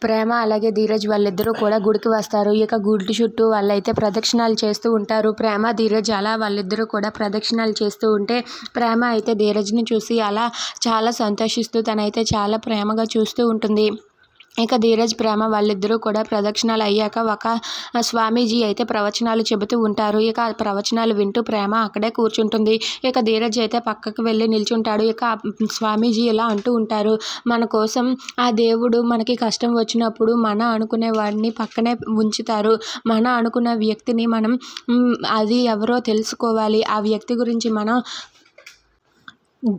ప్రేమ అలాగే ధీరజ్ వాళ్ళిద్దరూ కూడా గుడికి వస్తారు. ఇక గుడి చుట్టూ వాళ్ళైతే ప్రదక్షిణాలు చేస్తూ ఉంటారు. ప్రేమ ధీరజ్ అలా వాళ్ళిద్దరూ కూడా ప్రదక్షిణాలు చేస్తూ ఉంటే ప్రేమ అయితే ధీరజ్ని చూసి అలా చాలా సంతోషిస్తూ తనైతే చాలా ప్రేమగా చూస్తూ ఉంటుంది. ఇక ధీరజ్ ప్రేమ వాళ్ళిద్దరూ కూడా ప్రదక్షిణాలు అయ్యాక ఒక స్వామీజీ అయితే ప్రవచనాలు చెబుతూ ఉంటారు. ఇక ఆ ప్రవచనాలు వింటూ ప్రేమ అక్కడే కూర్చుంటుంది. ఇక ధీరజ్ అయితే పక్కకు వెళ్ళి నిల్చుంటాడు. ఇక స్వామీజీ ఇలా అంటూ ఉంటారు, మన కోసం ఆ దేవుడు మనకి కష్టం వచ్చినప్పుడు మన అనుకునే వాడిని పక్కనే ఉంచుతారు. మన అనుకున్న వ్యక్తిని మనం అది ఎవరో తెలుసుకోవాలి. ఆ వ్యక్తి గురించి మనం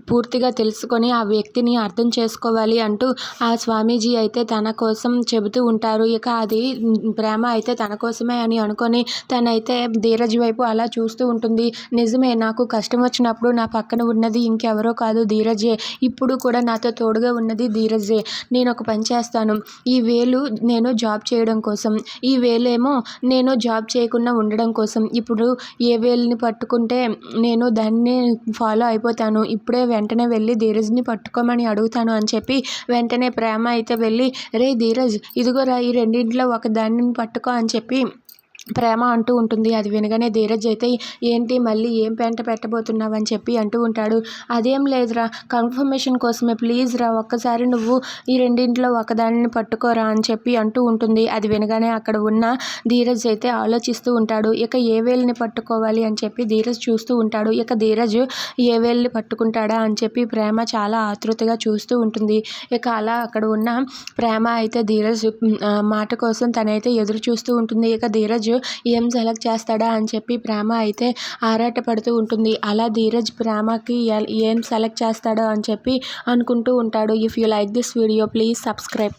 పూర్తిగా తెలుసుకొని ఆ వ్యక్తిని అర్థం చేసుకోవాలి అంటూ ఆ స్వామీజీ అయితే తన కోసం చెబుతూ ఉంటారు. ఇక అది ప్రేమ అయితే తన కోసమే అని అనుకొని తనైతే ధీరజ్ వైపు అలా చూస్తూ ఉంటుంది. నిజమే, నాకు కష్టం వచ్చినప్పుడు నా పక్కన ఉన్నది ఇంకెవరో కాదు ధీరజే. ఇప్పుడు కూడా నాతో తోడుగా ఉన్నది ధీరజే. నేను ఒక పని చేస్తాను. ఈ వేలు నేను జాబ్ చేయడం కోసం, ఈ వేలేమో నేను జాబ్ చేయకుండా ఉండడం కోసం. ఇప్పుడు ఏ వేలుని పట్టుకుంటే నేను దాన్ని ఫాలో అయిపోతాను. ఇప్పుడే వెంటనే వెళ్ళి ధీరజ్ని పట్టుకోమని అడుగుతాను అని చెప్పి వెంటనే ప్రేమ అయితే వెళ్ళి, రే ధీరజ్, ఇదిగోరా ఈ రెండింటిలో ఒక దానిని పట్టుకో అని చెప్పి ప్రేమ అంటూ ఉంటుంది. అది వినగానే ధీరజ్ అయితే, ఏంటి మళ్ళీ ఏం పెంట పెట్టబోతున్నావు అని చెప్పి అంటూ ఉంటాడు. అదేం లేదురా, కన్ఫర్మేషన్ కోసమే, ప్లీజ్ రా ఒక్కసారి నువ్వు ఈ రెండింటిలో ఒకదానిని పట్టుకోరా అని చెప్పి అంటూ ఉంటుంది. అది వినగానే అక్కడ ఉన్న ధీరజ్ అయితే ఆలోచిస్తూ ఉంటాడు. ఇక ఏ వేలుని పట్టుకోవాలి అని చెప్పి ధీరజ్ చూస్తూ ఉంటాడు. ఇక ధీరజ్ ఏ వేలుని పట్టుకుంటాడా అని చెప్పి ప్రేమ చాలా ఆతృతగా చూస్తూ ఉంటుంది. ఇక అలా అక్కడ ఉన్న ప్రేమ అయితే ధీరజ్ మాట కోసం తనైతే ఎదురు చూస్తూ ఉంటుంది. ఇక ధీరజ్ ఏం సెలెక్ట్ చేస్తాడా అని చెప్పి ప్రేమ అయితే ఆరాటపడుతూ ఉంటుంది. అలా ధీరజ్ ప్రేమకి ఏం సెలెక్ట్ చేస్తాడో అని చెప్పి అనుకుంటూ ఉంటాడు. If you like this video please subscribe.